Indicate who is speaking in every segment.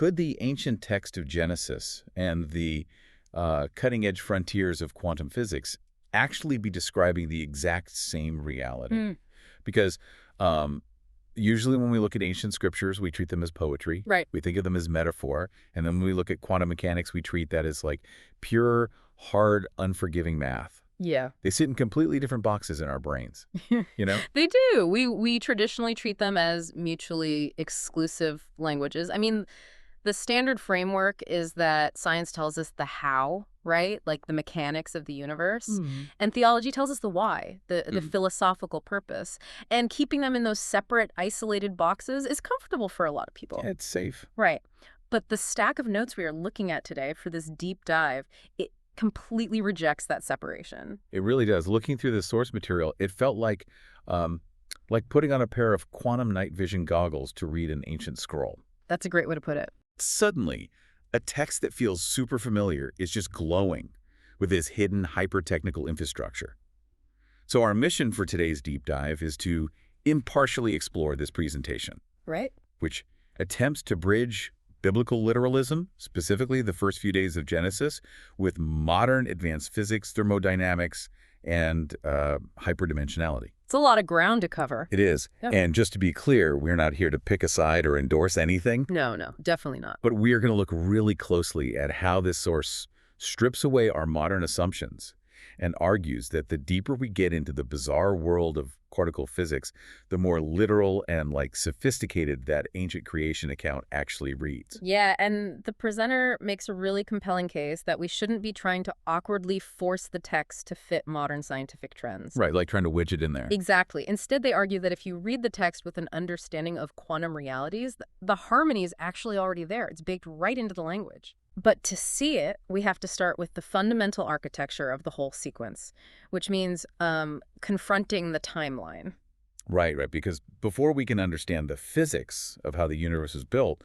Speaker 1: could the ancient text of Genesis and the cutting-edge frontiers of quantum physics actually be describing the exact same reality? Because usually when we look at ancient scriptures, we treat them as poetry.
Speaker 2: Right.
Speaker 1: We think of them as metaphor. And then when we look at quantum mechanics, we treat that as like pure, hard, unforgiving math.
Speaker 2: Yeah.
Speaker 1: They sit in completely different boxes in our brains, you know?
Speaker 2: They do. We traditionally treat them as mutually exclusive languages. I mean, the standard framework is that science tells us the how, right? Like the mechanics of the universe. And theology tells us the why, the philosophical purpose. And keeping them in those separate, isolated boxes is comfortable for a lot of people.
Speaker 1: Yeah, it's safe.
Speaker 2: Right. But the stack of notes we are looking at today for this deep dive, it completely rejects that separation.
Speaker 1: It really does. Looking through the source material, it felt like putting on a pair of quantum night vision goggles to read an ancient scroll.
Speaker 2: That's a great way to put it.
Speaker 1: Suddenly, a text that feels super familiar is just glowing with this hidden hyper-technical infrastructure. So our mission for today's deep dive is to impartially explore this presentation,
Speaker 2: Right.
Speaker 1: which attempts to bridge biblical literalism, specifically the first few days of Genesis, with modern advanced physics, thermodynamics, and hyperdimensionality.
Speaker 2: It's a lot of ground to cover.
Speaker 1: It is.
Speaker 2: Yep.
Speaker 1: And just to be clear, we're not here to pick a side or endorse anything.
Speaker 2: No, definitely not.
Speaker 1: But we are going to look really closely at how this source strips away our modern assumptions and argues that the deeper we get into the bizarre world of particle physics, the more literal and sophisticated that ancient creation account actually reads.
Speaker 2: Yeah, and the presenter makes a really compelling case that we shouldn't be trying to awkwardly force the text to fit modern scientific trends.
Speaker 1: Right, like trying to wedge it in there.
Speaker 2: Exactly. Instead, they argue that if you read the text with an understanding of quantum realities, the harmony is actually already there. It's baked right into the language. But to see it, we have to start with the fundamental architecture of the whole sequence, which means confronting the timeline.
Speaker 1: Right, because before we can understand the physics of how the universe is built,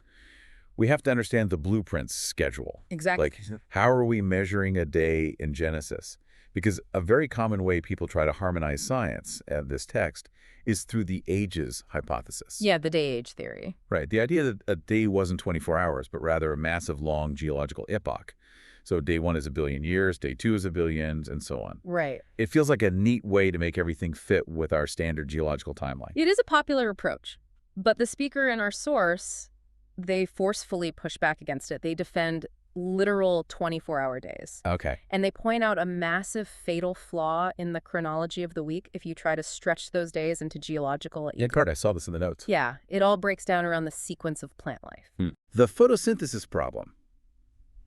Speaker 1: we have to understand the blueprint's schedule.
Speaker 2: Exactly.
Speaker 1: Like, how are we measuring a day in Genesis? Because a very common way people try to harmonize science and this text is through the ages hypothesis.
Speaker 2: Yeah, the day-age theory.
Speaker 1: Right. The idea that a day wasn't 24 hours, but rather a massive, long geological epoch. So day 1 is 1 billion years, day 2 is 1 billion, and so on.
Speaker 2: Right.
Speaker 1: It feels like a neat way to make everything fit with our standard geological timeline.
Speaker 2: It is a popular approach, but the speaker and our source, they forcefully push back against it. They defend literal 24-hour days.
Speaker 1: Okay.
Speaker 2: And they point out a massive fatal flaw in the chronology of the week if you try to stretch those days into geological.
Speaker 1: Yeah, Card, I saw this in the notes.
Speaker 2: Yeah, it all breaks down around the sequence of plant life.
Speaker 1: The photosynthesis problem.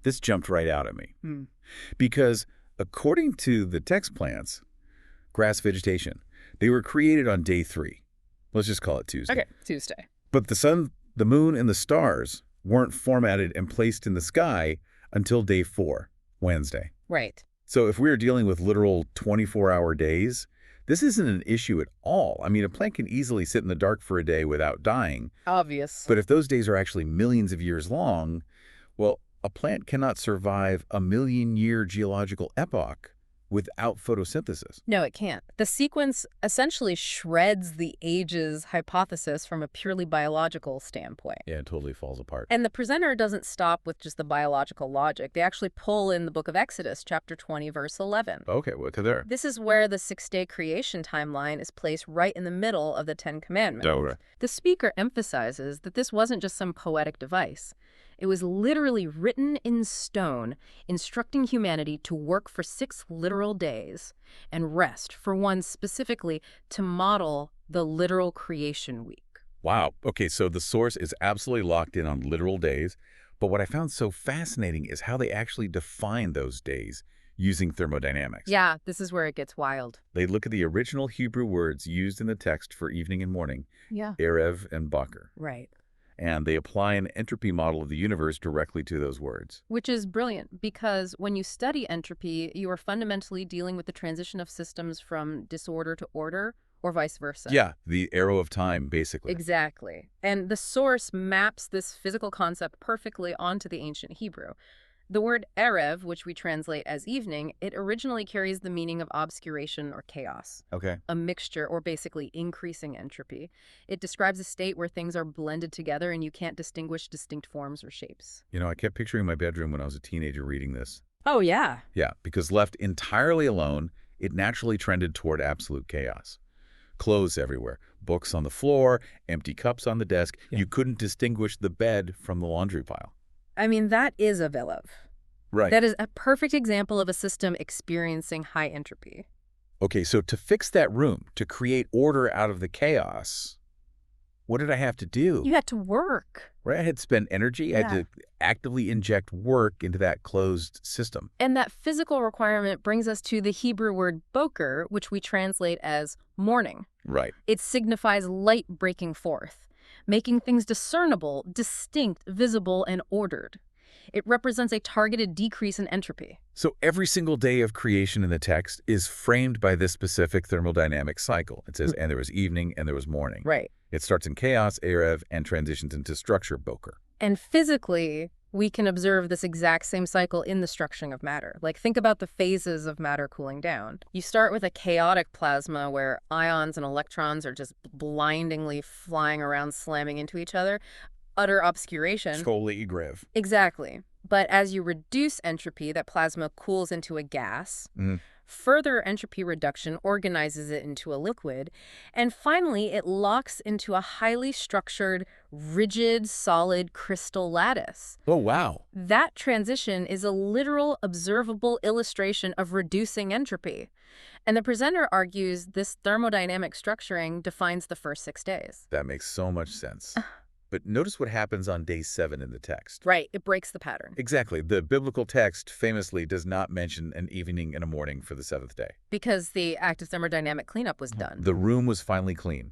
Speaker 1: This jumped right out at me. Because according to the text plants, grass vegetation, they were created on day 3. Let's just call it Tuesday.
Speaker 2: Okay, Tuesday.
Speaker 1: But the sun, the moon, and the stars weren't formatted and placed in the sky until day 4, Wednesday.
Speaker 2: Right.
Speaker 1: So if we are dealing with literal 24-hour days, this isn't an issue at all. I mean, a plant can easily sit in the dark for a day without dying.
Speaker 2: Obvious.
Speaker 1: But if those days are actually millions of years long, well, a plant cannot survive a million-year geological epoch without photosynthesis.
Speaker 2: No, it can't. The sequence essentially shreds the ages hypothesis from a purely biological standpoint.
Speaker 1: Yeah, it totally falls apart.
Speaker 2: And the presenter doesn't stop with just the biological logic. They actually pull in the book of Exodus, chapter 20, verse 11.
Speaker 1: Okay, what could there?
Speaker 2: This is where the 6-day creation timeline is placed right in the middle of the 10 Commandments.
Speaker 1: Okay.
Speaker 2: The speaker emphasizes that this wasn't just some poetic device. It was literally written in stone, instructing humanity to work for 6 literal days and rest for one specifically to model the literal creation week.
Speaker 1: Wow. Okay, so the source is absolutely locked in on literal days, but what I found so fascinating is how they actually define those days using thermodynamics.
Speaker 2: Yeah, this is where it gets wild.
Speaker 1: They look at the original Hebrew words used in the text for evening and morning,
Speaker 2: Yeah.
Speaker 1: Erev and Bakar.
Speaker 2: Right.
Speaker 1: And they apply an entropy model of the universe directly to those words.
Speaker 2: Which is brilliant because when you study entropy, you are fundamentally dealing with the transition of systems from disorder to order or vice versa.
Speaker 1: Yeah, the arrow of time, basically.
Speaker 2: Exactly. And the source maps this physical concept perfectly onto the ancient Hebrew. The word erev, which we translate as evening, it originally carries the meaning of obscuration or chaos,
Speaker 1: Okay.
Speaker 2: a mixture or basically increasing entropy. It describes a state where things are blended together and you can't distinguish distinct forms or shapes.
Speaker 1: I kept picturing my bedroom when I was a teenager reading this.
Speaker 2: Oh, yeah.
Speaker 1: Yeah, because left entirely alone, it naturally trended toward absolute chaos. Clothes everywhere, books on the floor, empty cups on the desk.
Speaker 3: Yeah.
Speaker 1: You couldn't distinguish the bed from the laundry pile.
Speaker 2: I mean, that is a Vilov.
Speaker 1: Right.
Speaker 2: That is a perfect example of a system experiencing high entropy.
Speaker 1: Okay, so to fix that room, to create order out of the chaos, what did I have to do?
Speaker 2: You had to work.
Speaker 1: Right? I had to spend energy. I had
Speaker 2: Yeah.
Speaker 1: to actively inject work into that closed system.
Speaker 2: And that physical requirement brings us to the Hebrew word boker, which we translate as morning.
Speaker 1: Right.
Speaker 2: It signifies light breaking forth, making things discernible, distinct, visible, and ordered. It represents a targeted decrease in entropy.
Speaker 1: So every single day of creation in the text is framed by this specific thermodynamic cycle. It says, and there was evening and there was morning.
Speaker 2: Right.
Speaker 1: It starts in chaos, erev, and transitions into structure, boker.
Speaker 2: And physically, we can observe this exact same cycle in the structuring of matter. Like, think about the phases of matter cooling down. You start with a chaotic plasma where ions and electrons are just blindingly flying around, slamming into each other. Utter obscuration.
Speaker 1: Scholi igrev.
Speaker 2: Exactly. But as you reduce entropy, that plasma cools into a gas.
Speaker 1: Mhm.
Speaker 2: Further entropy reduction organizes it into a liquid. And finally, it locks into a highly structured, rigid, solid crystal lattice.
Speaker 1: Oh, wow.
Speaker 2: That transition is a literal, observable illustration of reducing entropy. And the presenter argues this thermodynamic structuring defines the first 6 days.
Speaker 1: That makes so much sense. But notice what happens on day 7 in the text.
Speaker 2: Right. It breaks the pattern.
Speaker 1: Exactly. The biblical text famously does not mention an evening and a morning for the 7th day.
Speaker 2: Because the active thermodynamic cleanup was done.
Speaker 1: The room was finally clean.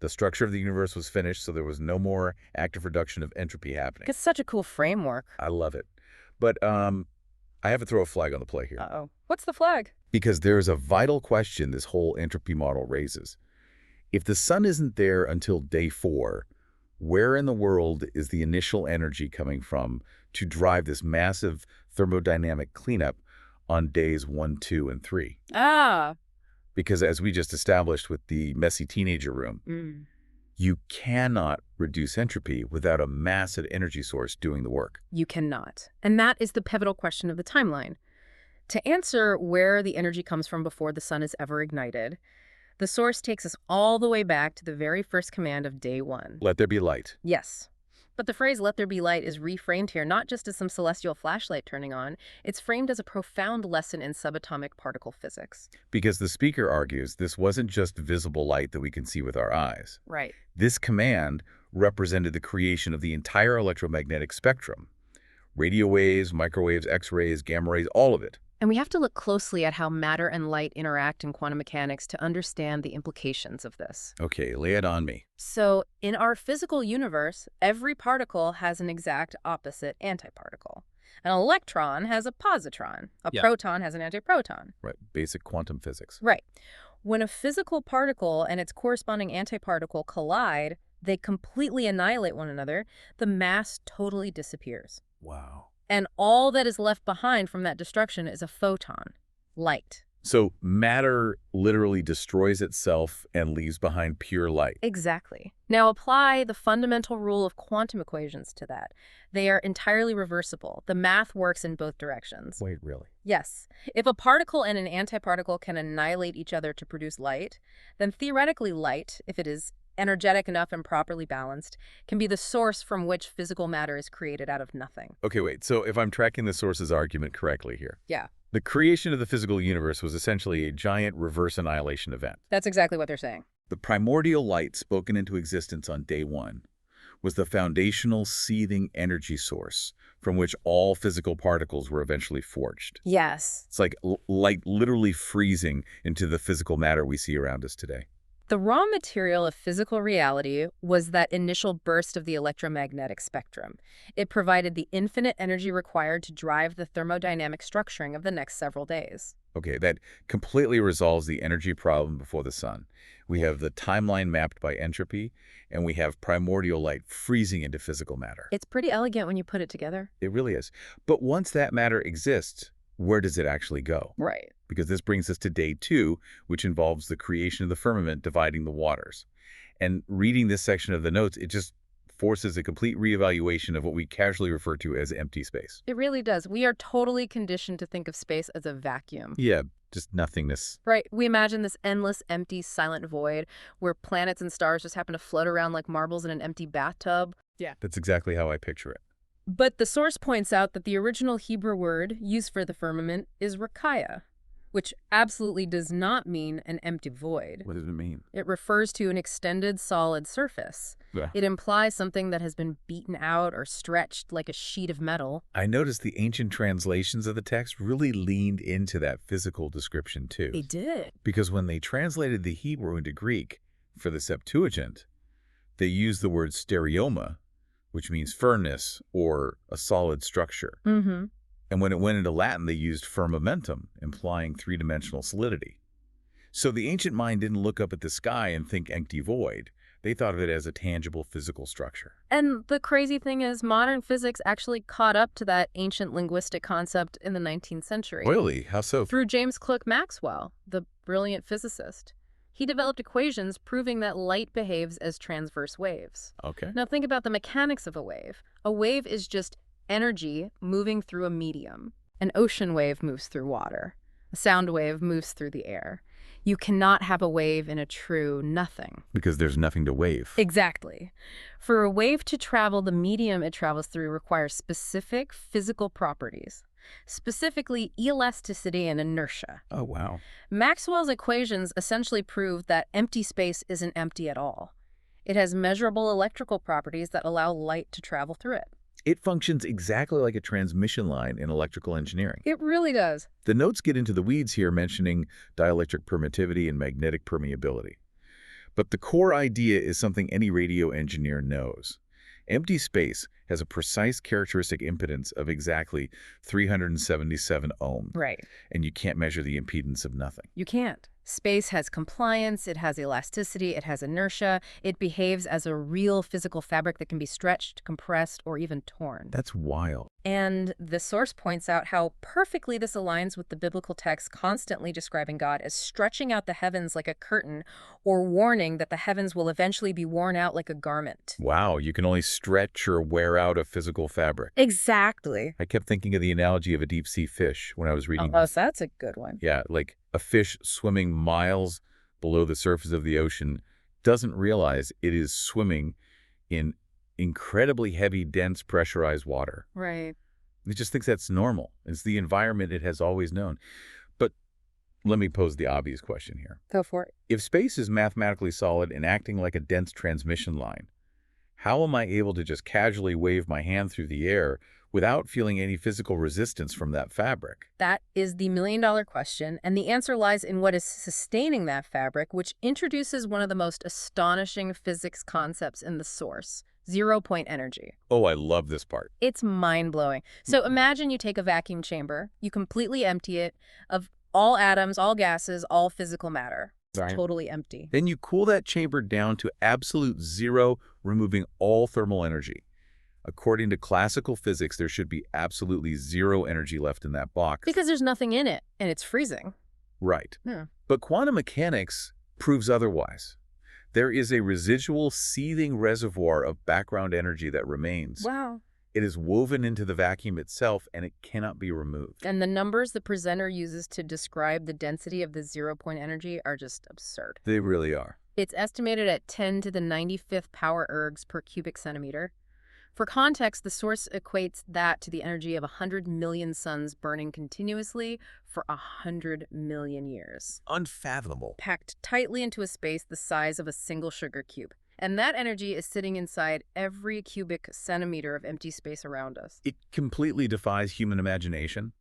Speaker 1: The structure of the universe was finished, so there was no more active reduction of entropy happening.
Speaker 2: It's such a cool framework.
Speaker 1: I love it. But I have to throw a flag on the play here.
Speaker 2: Uh-oh. What's the flag?
Speaker 1: Because there is a vital question this whole entropy model raises. If the sun isn't there until day 4, where in the world is the initial energy coming from to drive this massive thermodynamic cleanup on days 1, 2, and 3?
Speaker 2: Ah.
Speaker 1: Because as we just established with the messy teenager room, you cannot reduce entropy without a massive energy source doing the work.
Speaker 2: You cannot. And that is the pivotal question of the timeline. To answer where the energy comes from before the sun is ever ignited, the source takes us all the way back to the very first command of day 1.
Speaker 1: Let there be light.
Speaker 2: Yes. But the phrase "let there be light" is reframed here not just as some celestial flashlight turning on, it's framed as a profound lesson in subatomic particle physics.
Speaker 1: Because the speaker argues this wasn't just visible light that we can see with our eyes.
Speaker 2: Right.
Speaker 1: This command represented the creation of the entire electromagnetic spectrum. Radio waves, microwaves, X-rays, gamma rays, all of it.
Speaker 2: And we have to look closely at how matter and light interact in quantum mechanics to understand the implications of this.
Speaker 1: Okay, lay it on me.
Speaker 2: So, in our physical universe, every particle has an exact opposite antiparticle. An electron has a positron. A proton has an antiproton.
Speaker 1: Right, basic quantum physics.
Speaker 2: Right. When a physical particle and its corresponding antiparticle collide, they completely annihilate one another. The mass totally disappears.
Speaker 1: Wow.
Speaker 2: And all that is left behind from that destruction is a photon, light.
Speaker 1: So matter literally destroys itself and leaves behind pure light.
Speaker 2: Exactly. Now apply the fundamental rule of quantum equations to that. They are entirely reversible. The math works in both directions.
Speaker 1: Wait, really?
Speaker 2: Yes. If a particle and an antiparticle can annihilate each other to produce light, then theoretically light, if it is energetic enough and properly balanced, can be the source from which physical matter is created out of nothing.
Speaker 1: Okay, wait. So if I'm tracking the source's argument correctly here.
Speaker 2: Yeah.
Speaker 1: The creation of the physical universe was essentially a giant reverse annihilation event.
Speaker 2: That's exactly what they're saying.
Speaker 1: The primordial light spoken into existence on day 1 was the foundational seething energy source from which all physical particles were eventually forged.
Speaker 2: Yes.
Speaker 1: It's like light literally freezing into the physical matter we see around us today.
Speaker 2: The raw material of physical reality was that initial burst of the electromagnetic spectrum. It provided the infinite energy required to drive the thermodynamic structuring of the next several days.
Speaker 1: Okay, that completely resolves the energy problem before the sun. We have the timeline mapped by entropy, and we have primordial light freezing into physical matter.
Speaker 2: It's pretty elegant when you put it together.
Speaker 1: It really is. But once that matter exists, where does it actually go?
Speaker 2: Right.
Speaker 1: Because this brings us to day 2, which involves the creation of the firmament dividing the waters. And reading this section of the notes, it just forces a complete reevaluation of what we casually refer to as empty space.
Speaker 2: It really does. We are totally conditioned to think of space as a vacuum.
Speaker 1: Yeah, just nothingness.
Speaker 2: Right. We imagine this endless, empty, silent void where planets and stars just happen to float around like marbles in an empty bathtub. Yeah.
Speaker 1: That's exactly how I picture it.
Speaker 2: But the source points out that the original Hebrew word used for the firmament is rakaya, which absolutely does not mean an empty void.
Speaker 1: What does it mean?
Speaker 2: It refers to an extended solid surface.
Speaker 1: Yeah.
Speaker 2: It implies something that has been beaten out or stretched like a sheet of metal.
Speaker 1: I noticed the ancient translations of the text really leaned into that physical description too.
Speaker 2: They did.
Speaker 1: Because when they translated the Hebrew into Greek for the Septuagint, they used the word stereoma, which means firmness or a solid structure.
Speaker 2: Mm-hmm.
Speaker 1: And when it went into Latin, they used firmamentum, implying three-dimensional solidity. So the ancient mind didn't look up at the sky and think empty void. They thought of it as a tangible physical structure.
Speaker 2: And the crazy thing is, modern physics actually caught up to that ancient linguistic concept in the 19th century.
Speaker 1: Really? How so?
Speaker 2: Through James Clerk Maxwell, the brilliant physicist. He developed equations proving that light behaves as transverse waves.
Speaker 1: Okay.
Speaker 2: Now think about the mechanics of a wave. A wave is just energy moving through a medium. An ocean wave moves through water. A sound wave moves through the air. You cannot have a wave in a true nothing.
Speaker 1: Because there's nothing to wave.
Speaker 2: Exactly. For a wave to travel, the medium it travels through requires specific physical properties, specifically elasticity and inertia.
Speaker 1: Oh, wow.
Speaker 2: Maxwell's equations essentially prove that empty space isn't empty at all. It has measurable electrical properties that allow light to travel through it.
Speaker 1: It functions exactly like a transmission line in electrical engineering.
Speaker 2: It really does.
Speaker 1: The notes get into the weeds here, mentioning dielectric permittivity and magnetic permeability. But the core idea is something any radio engineer knows. Empty space has a precise characteristic impedance of exactly 377 ohms.
Speaker 2: Right.
Speaker 1: And you can't measure the impedance of nothing.
Speaker 2: You can't. Space has compliance, it has elasticity, it has inertia. It behaves as a real physical fabric that can be stretched, compressed, or even torn.
Speaker 1: That's wild.
Speaker 2: And the source points out how perfectly this aligns with the biblical text constantly describing God as stretching out the heavens like a curtain, or warning that the heavens will eventually be worn out like a garment.
Speaker 1: Wow, you can only stretch or wear out a physical fabric.
Speaker 2: Exactly.
Speaker 1: I kept thinking of the analogy of a deep-sea fish when I was reading
Speaker 2: Oh,
Speaker 1: this.
Speaker 2: so that's a good one.
Speaker 1: Yeah, like a fish swimming miles below the surface of the ocean doesn't realize it is swimming in incredibly heavy, dense, pressurized water.
Speaker 2: Right.
Speaker 1: It just thinks that's normal. It's the environment it has always known. But let me pose the obvious question here.
Speaker 2: Go for it.
Speaker 1: If space is mathematically solid and acting like a dense transmission line, how am I able to just casually wave my hand through the air without feeling any physical resistance from that fabric?
Speaker 2: That is the million-dollar question, and the answer lies in what is sustaining that fabric, which introduces one of the most astonishing physics concepts in the source: zero-point energy.
Speaker 1: Oh, I love this part.
Speaker 2: It's mind-blowing. So imagine you take a vacuum chamber, you completely empty it of all atoms, all gases, all physical matter. It's
Speaker 1: Right.
Speaker 2: totally empty.
Speaker 1: Then you cool that chamber down to absolute zero, removing all thermal energy. According to classical physics, there should be absolutely zero energy left in that box.
Speaker 2: Because there's nothing in it, and it's freezing.
Speaker 1: Right.
Speaker 2: Yeah.
Speaker 1: But quantum mechanics proves otherwise. There is a residual seething reservoir of background energy that remains.
Speaker 2: Wow.
Speaker 1: It is woven into the vacuum itself, and it cannot be removed.
Speaker 2: And the numbers the presenter uses to describe the density of the zero-point energy are just absurd.
Speaker 1: They really are.
Speaker 2: It's estimated at 10 to the 95th power ergs per cubic centimeter. For context, the source equates that to the energy of 100 million suns burning continuously for 100 million years,
Speaker 1: Unfathomable.
Speaker 2: packed tightly into a space the size of a single sugar cube. And that energy is sitting inside every cubic centimeter of empty space around us.
Speaker 1: It completely defies human imagination.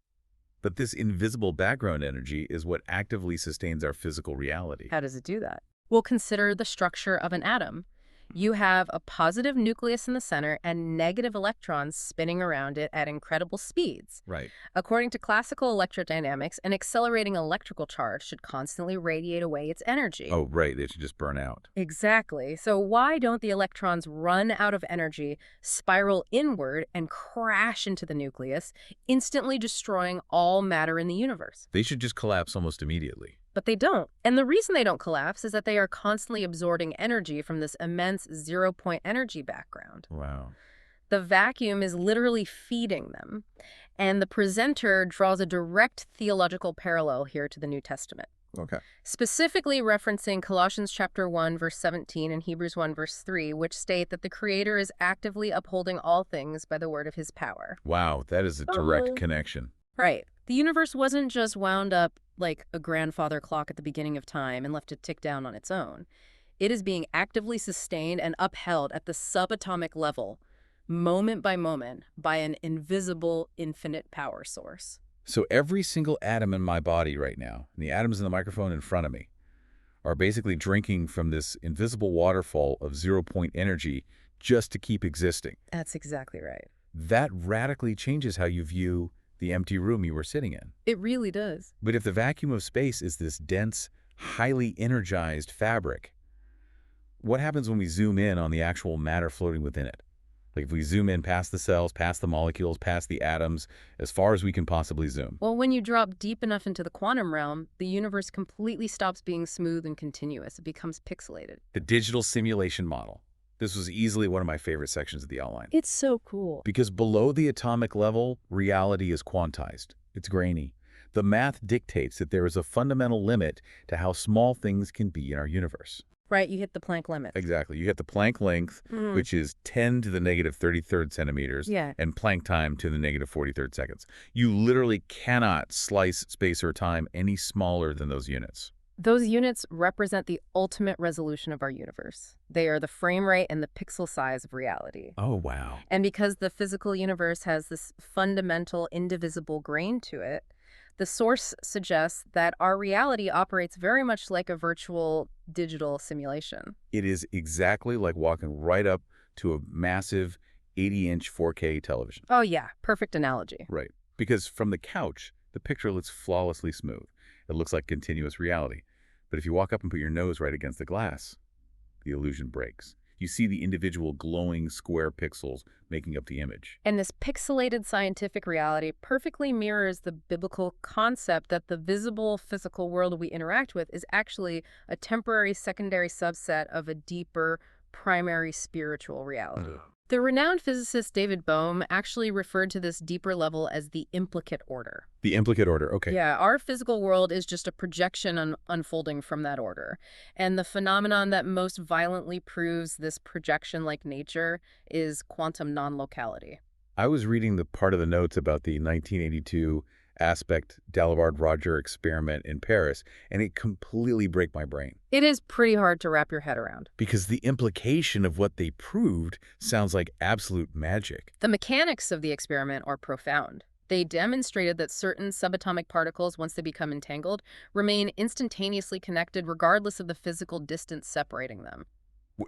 Speaker 1: But this invisible background energy is what actively sustains our physical reality.
Speaker 2: How does it do that? We'll consider the structure of an atom. You have a positive nucleus in the center and negative electrons spinning around it at incredible speeds.
Speaker 1: Right.
Speaker 2: According to classical electrodynamics, an accelerating electrical charge should constantly radiate away its energy.
Speaker 1: Oh, right. They should just burn out.
Speaker 2: Exactly. So why don't the electrons run out of energy, spiral inward, and crash into the nucleus, instantly destroying all matter in the universe?
Speaker 1: They should just collapse almost immediately.
Speaker 2: But they don't. And the reason they don't collapse is that they are constantly absorbing energy from this immense zero-point energy background.
Speaker 1: Wow.
Speaker 2: The vacuum is literally feeding them. And the presenter draws a direct theological parallel here to the New Testament,
Speaker 1: Okay.
Speaker 2: specifically referencing Colossians chapter 1, verse 17 and Hebrews 1, verse 3, which state that the Creator is actively upholding all things by the word of his power.
Speaker 1: Wow, that is a direct connection.
Speaker 2: Right. The universe wasn't just wound up like a grandfather clock at the beginning of time and left to tick down on its own. It is being actively sustained and upheld at the subatomic level, moment by moment, by an invisible, infinite power source.
Speaker 1: So every single atom in my body right now, and the atoms in the microphone in front of me, are basically drinking from this invisible waterfall of zero-point energy just to keep existing.
Speaker 2: That's exactly right.
Speaker 1: That radically changes how you view the empty room you were sitting in.
Speaker 2: It really does.
Speaker 1: But if the vacuum of space is this dense, highly energized fabric, what happens when we zoom in on the actual matter floating within it? Like if we zoom in past the cells, past the molecules, past the atoms, as far as we can possibly zoom.
Speaker 2: Well, when you drop deep enough into the quantum realm, the universe completely stops being smooth and continuous. It becomes pixelated.
Speaker 1: The digital simulation model. This was easily one of my favorite sections of the outline.
Speaker 2: It's so cool.
Speaker 1: Because below the atomic level, reality is quantized. It's grainy. The math dictates that there is a fundamental limit to how small things can be in our universe.
Speaker 2: Right, you hit the Planck limit.
Speaker 1: Exactly. You get the Planck length, which is 10 to the negative 33rd centimeters,
Speaker 2: Yeah.
Speaker 1: and Planck time to the negative 43rd seconds. You literally cannot slice space or time any smaller than those units.
Speaker 2: Those units represent the ultimate resolution of our universe. They are the frame rate and the pixel size of reality.
Speaker 1: Oh, wow.
Speaker 2: And because the physical universe has this fundamental, indivisible grain to it, the source suggests that our reality operates very much like a virtual digital simulation.
Speaker 1: It is exactly like walking right up to a massive 80-inch 4K television.
Speaker 2: Oh yeah, perfect analogy.
Speaker 1: Right. Because from the couch, the picture looks flawlessly smooth. It looks like continuous reality. But if you walk up and put your nose right against the glass, the illusion breaks. You see the individual glowing square pixels making up the image.
Speaker 2: And this pixelated scientific reality perfectly mirrors the biblical concept that the visible physical world we interact with is actually a temporary secondary subset of a deeper primary spiritual reality. The renowned physicist David Bohm actually referred to this deeper level as the implicate order.
Speaker 1: The implicate order, okay.
Speaker 2: Yeah, our physical world is just a projection unfolding from that order. And the phenomenon that most violently proves this projection-like nature is quantum non-locality.
Speaker 1: I was reading the part of the notes about the 1982 aspect Dalibard-Roger experiment in Paris, and it completely broke my brain.
Speaker 2: It is pretty hard to wrap your head around.
Speaker 1: Because the implication of what they proved sounds like absolute magic.
Speaker 2: The mechanics of the experiment are profound. They demonstrated that certain subatomic particles, once they become entangled, remain instantaneously connected regardless of the physical distance separating them.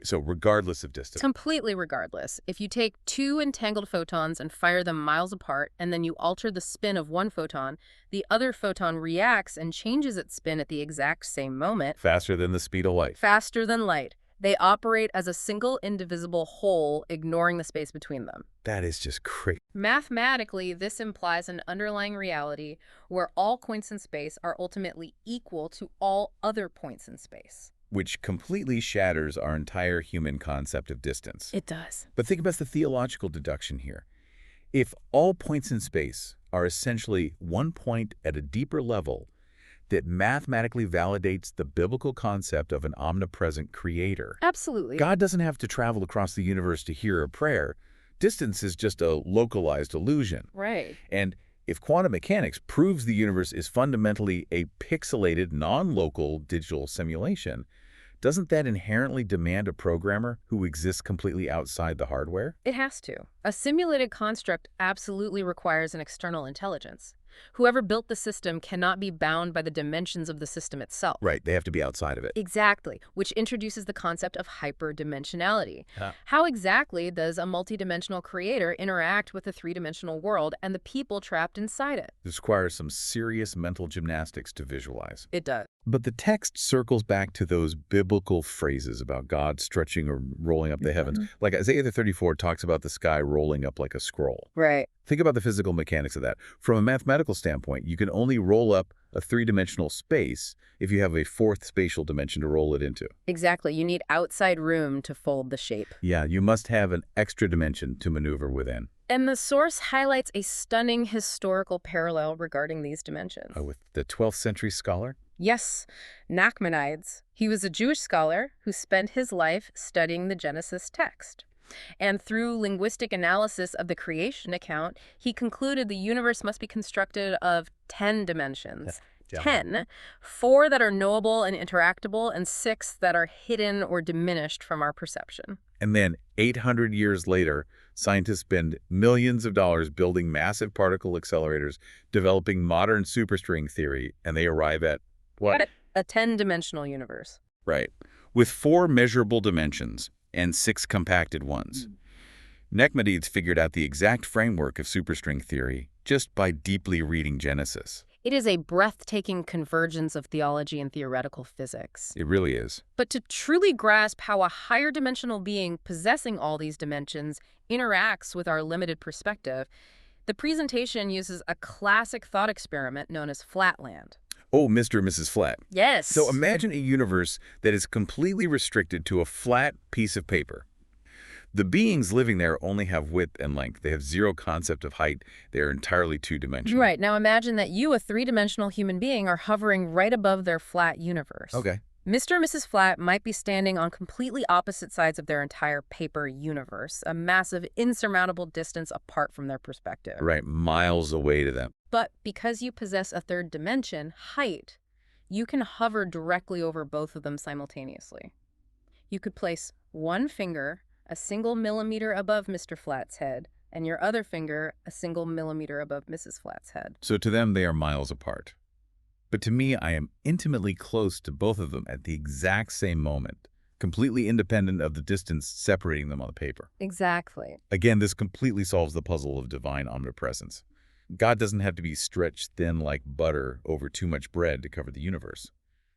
Speaker 1: So regardless of distance.
Speaker 2: Completely regardless. If you take two entangled photons and fire them miles apart, and then you alter the spin of one photon, the other photon reacts and changes its spin at the exact same moment.
Speaker 1: Faster than the speed of light.
Speaker 2: Faster than light. They operate as a single indivisible whole, ignoring the space between them.
Speaker 1: That is just crazy.
Speaker 2: Mathematically, this implies an underlying reality where all points in space are ultimately equal to all other points in space.
Speaker 1: Which completely shatters our entire human concept of distance.
Speaker 2: It does.
Speaker 1: But think about the theological deduction here. If all points in space are essentially one point at a deeper level that mathematically validates the biblical concept of an omnipresent creator.
Speaker 2: Absolutely.
Speaker 1: God doesn't have to travel across the universe to hear a prayer. Distance is just a localized illusion.
Speaker 2: Right.
Speaker 1: And if quantum mechanics proves the universe is fundamentally a pixelated, non-local digital simulation, Doesn't that inherently demand a programmer who exists completely outside the hardware?
Speaker 2: It has to. A simulated construct absolutely requires an external intelligence. Whoever built the system cannot be bound by the dimensions of the system itself.
Speaker 1: Right, they have to be outside of it.
Speaker 2: Exactly, which introduces the concept of hyperdimensionality.
Speaker 1: Ah.
Speaker 2: How exactly does a multidimensional creator interact with a three-dimensional world and the people trapped inside it?
Speaker 1: This requires some serious mental gymnastics to visualize.
Speaker 2: It does.
Speaker 1: But the text circles back to those biblical phrases about God stretching or rolling up the heavens. Like Isaiah 34 talks about the sky rolling up like a scroll.
Speaker 2: Right.
Speaker 1: Think about the physical mechanics of that. From a mathematical standpoint, you can only roll up a three-dimensional space if you have a fourth spatial dimension to roll it into.
Speaker 2: Exactly. You need outside room to fold the shape.
Speaker 1: Yeah, you must have an extra dimension to maneuver within.
Speaker 2: And the source highlights a stunning historical parallel regarding these dimensions.
Speaker 1: With the 12th century scholar?
Speaker 2: Yes, Nachmanides. He was a Jewish scholar who spent his life studying the Genesis text. And through linguistic analysis of the creation account, he concluded the universe must be constructed of 10 dimensions.
Speaker 1: Yeah.
Speaker 2: 10, 4 that are knowable and interactable, and 6 that are hidden or diminished from our perception.
Speaker 1: And then 800 years later, scientists spend millions of dollars building massive particle accelerators, developing modern superstring theory, and they arrive at what?
Speaker 2: A 10-dimensional universe.
Speaker 1: Right. With 4 measurable dimensions and 6 compacted ones. Nachmanides figured out the exact framework of superstring theory just by deeply reading Genesis.
Speaker 2: It is a breathtaking convergence of theology and theoretical physics.
Speaker 1: It really is.
Speaker 2: But to truly grasp how a higher dimensional being possessing all these dimensions interacts with our limited perspective, the presentation uses a classic thought experiment known as Flatland.
Speaker 1: Oh, Mr. and Mrs. Flat.
Speaker 2: Yes.
Speaker 1: So imagine a universe that is completely restricted to a flat piece of paper. The beings living there only have width and length. They have zero concept of height. They are entirely two-dimensional.
Speaker 2: Right. Now imagine that you, a three-dimensional human being, are hovering right above their flat universe.
Speaker 1: Okay.
Speaker 2: Mr. and Mrs. Flat might be standing on completely opposite sides of their entire paper universe, a massive, insurmountable distance apart from their perspective.
Speaker 1: Right, miles away to them.
Speaker 2: But because you possess a third dimension, height, you can hover directly over both of them simultaneously. You could place one finger a single millimeter above Mr. Flat's head, and your other finger a single millimeter above Mrs. Flat's head.
Speaker 1: So to them, they are miles apart. But to me, I am intimately close to both of them at the exact same moment, completely independent of the distance separating them on the paper.
Speaker 2: Exactly.
Speaker 1: Again, this completely solves the puzzle of divine omnipresence. God doesn't have to be stretched thin like butter over too much bread to cover the universe.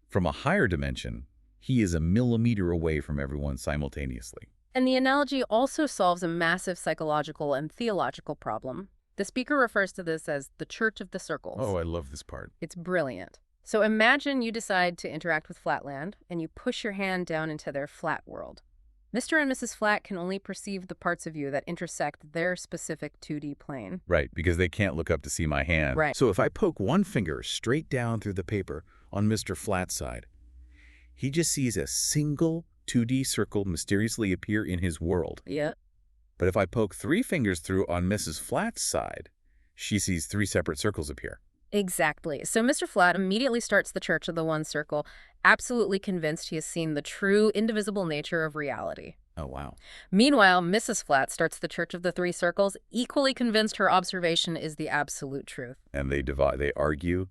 Speaker 1: From a higher dimension, he is a millimeter away from everyone simultaneously.
Speaker 2: And the analogy also solves a massive psychological and theological problem. The speaker refers to this as the Church of the Circles.
Speaker 1: Oh, I love this part.
Speaker 2: It's brilliant. So imagine you decide to interact with Flatland, and you push your hand down into their flat world. Mr. and Mrs. Flat can only perceive the parts of you that intersect their specific 2D plane.
Speaker 1: Right, because they can't look up to see my hand.
Speaker 2: Right.
Speaker 1: So if I poke one finger straight down through the paper on Mr. Flat's side, he just sees a single 2D circle mysteriously appear in his world.
Speaker 2: Yeah.
Speaker 1: But if I poke 3 fingers through on Mrs. Flat's side, she sees 3 separate circles appear.
Speaker 2: Exactly. So Mr. Flat immediately starts the Church of the One Circle, absolutely convinced he has seen the true, indivisible nature of reality.
Speaker 1: Oh, wow.
Speaker 2: Meanwhile, Mrs. Flat starts the Church of the Three Circles, equally convinced her observation is the absolute truth.
Speaker 1: And they argue,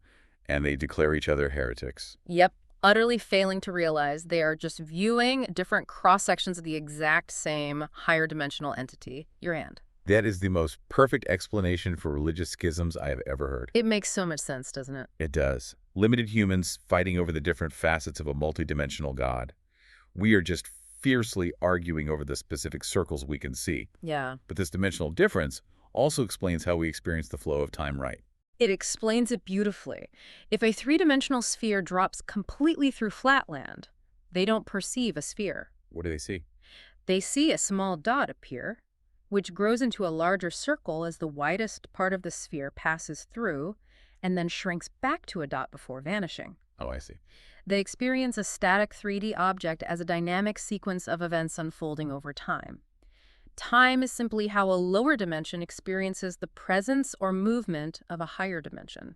Speaker 1: and they declare each other heretics.
Speaker 2: Yep. Utterly failing to realize they are just viewing different cross-sections of the exact same higher dimensional entity, your hand.
Speaker 1: That is the most perfect explanation for religious schisms I have ever heard.
Speaker 2: It makes so much sense, doesn't it?
Speaker 1: It does. Limited humans fighting over the different facets of a multidimensional God. We are just fiercely arguing over the specific circles we can see.
Speaker 2: Yeah.
Speaker 1: But this dimensional difference also explains how we experience the flow of time right.
Speaker 2: It explains it beautifully. If a three-dimensional sphere drops completely through Flatland, they don't perceive a sphere.
Speaker 1: What do they see?
Speaker 2: They see a small dot appear, which grows into a larger circle as the widest part of the sphere passes through and then shrinks back to a dot before vanishing.
Speaker 1: Oh, I see.
Speaker 2: They experience a static 3D object as a dynamic sequence of events unfolding over time. Time is simply how a lower dimension experiences the presence or movement of a higher dimension.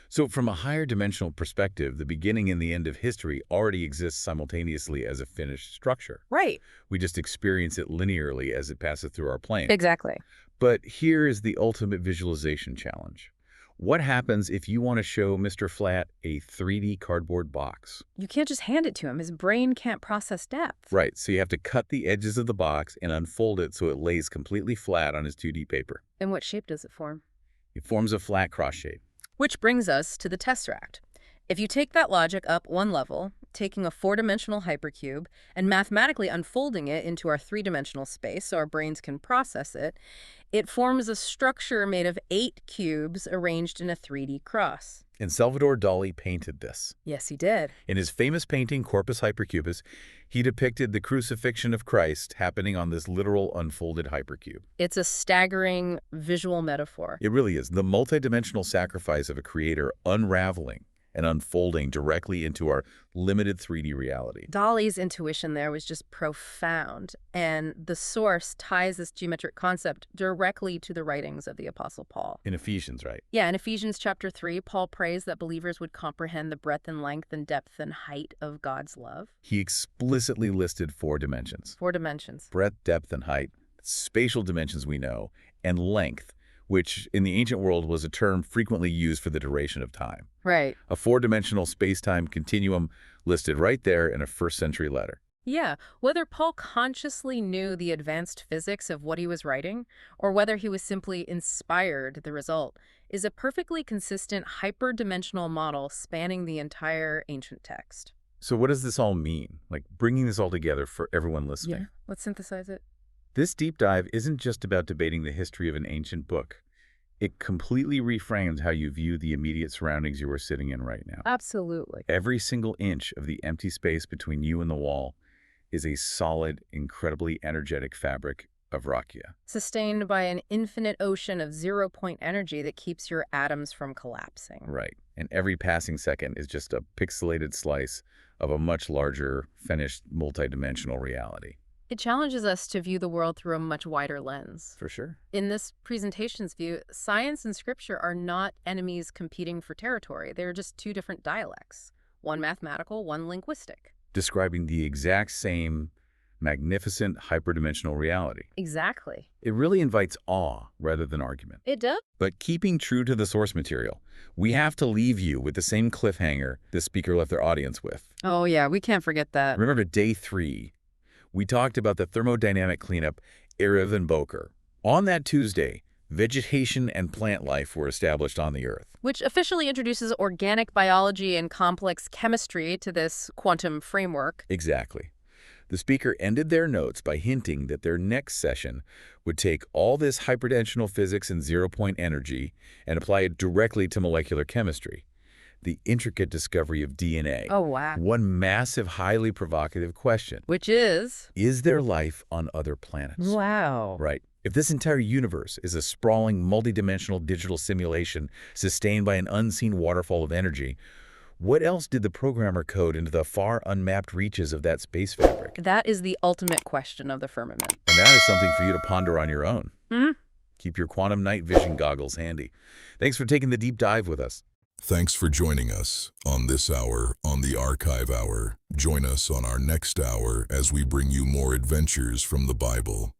Speaker 1: So from a higher dimensional perspective, the beginning and the end of history already exists simultaneously as a finished structure.
Speaker 2: Right.
Speaker 1: We just experience it linearly as it passes through our plane.
Speaker 2: Exactly.
Speaker 1: But here is the ultimate visualization challenge. What happens if you want to show Mr. Flat a 3D cardboard box?
Speaker 2: You can't just hand it to him. His brain can't process depth.
Speaker 1: Right, so you have to cut the edges of the box and unfold it so it lays completely flat on his 2D paper.
Speaker 2: And what shape does it form?
Speaker 1: It forms a flat cross shape.
Speaker 2: Which brings us to the tesseract. If you take that logic up one level, taking a four-dimensional hypercube and mathematically unfolding it into our three-dimensional space so our brains can process it, it forms a structure made of 8 cubes arranged in a 3D cross.
Speaker 1: And Salvador Dali painted this.
Speaker 2: Yes, he did.
Speaker 1: In his famous painting, Corpus Hypercubus, he depicted the crucifixion of Christ happening on this literal unfolded hypercube.
Speaker 2: It's a staggering visual metaphor.
Speaker 1: It really is. The multidimensional sacrifice of a creator unraveling and unfolding directly into our limited 3D reality.
Speaker 2: Dali's intuition there was just profound, and the source ties this geometric concept directly to the writings of the Apostle Paul.
Speaker 1: In Ephesians, right?
Speaker 2: Yeah, in Ephesians chapter 3, Paul prays that believers would comprehend the breadth and length and depth and height of God's love.
Speaker 1: He explicitly listed 4 dimensions.
Speaker 2: 4 dimensions.
Speaker 1: Breadth, depth, and height. Spatial dimensions we know, and length, which in the ancient world was a term frequently used for the duration of time.
Speaker 2: Right.
Speaker 1: A 4-dimensional space-time continuum listed right there in a first-century letter.
Speaker 2: Yeah, whether Paul consciously knew the advanced physics of what he was writing, or whether he was simply inspired, the result is a perfectly consistent hyperdimensional model spanning the entire ancient text.
Speaker 1: So what does this all mean? Like bringing this all together for everyone listening.
Speaker 2: Yeah, let's synthesize it.
Speaker 1: This deep dive isn't just about debating the history of an ancient book. It completely reframes how you view the immediate surroundings you are sitting in right now.
Speaker 2: Absolutely.
Speaker 1: Every single inch of the empty space between you and the wall is a solid, incredibly energetic fabric of rakia.
Speaker 2: Sustained by an infinite ocean of zero-point energy that keeps your atoms from collapsing.
Speaker 1: Right. And every passing second is just a pixelated slice of a much larger, finished, multidimensional reality.
Speaker 2: It challenges us to view the world through a much wider lens.
Speaker 1: For sure.
Speaker 2: In this presentation's view, science and scripture are not enemies competing for territory. They're just 2 different dialects, one mathematical, one linguistic.
Speaker 1: Describing the exact same magnificent hyperdimensional reality.
Speaker 2: Exactly.
Speaker 1: It really invites awe rather than argument.
Speaker 2: It does.
Speaker 1: But keeping true to the source material, we have to leave you with the same cliffhanger the speaker left their audience with.
Speaker 2: Oh, yeah, we can't forget that.
Speaker 1: Remember day 3, we talked about the thermodynamic cleanup, Erev and Boker. On that Tuesday, vegetation and plant life were established on the Earth.
Speaker 2: Which officially introduces organic biology and complex chemistry to this quantum framework.
Speaker 1: Exactly. The speaker ended their notes by hinting that their next session would take all this hyperdimensional physics and zero-point energy and apply it directly to molecular chemistry. The intricate discovery of DNA.
Speaker 2: Oh, wow.
Speaker 1: One massive, highly provocative question.
Speaker 2: Which is
Speaker 1: there life on other planets?
Speaker 2: wow.
Speaker 1: Right. If this entire universe is a sprawling, multidimensional digital simulation sustained by an unseen waterfall of energy, what else did the programmer code into the far unmapped reaches of that space fabric?
Speaker 2: That is the ultimate question of the firmament.
Speaker 1: And that is something for you to ponder on your own.
Speaker 2: Hmm?
Speaker 1: Keep your quantum night vision goggles handy. Thanks for taking the deep dive with us.
Speaker 3: Thanks for joining us on this hour on the Archive Hour. Join us on our next hour as we bring you more adventures from the Bible.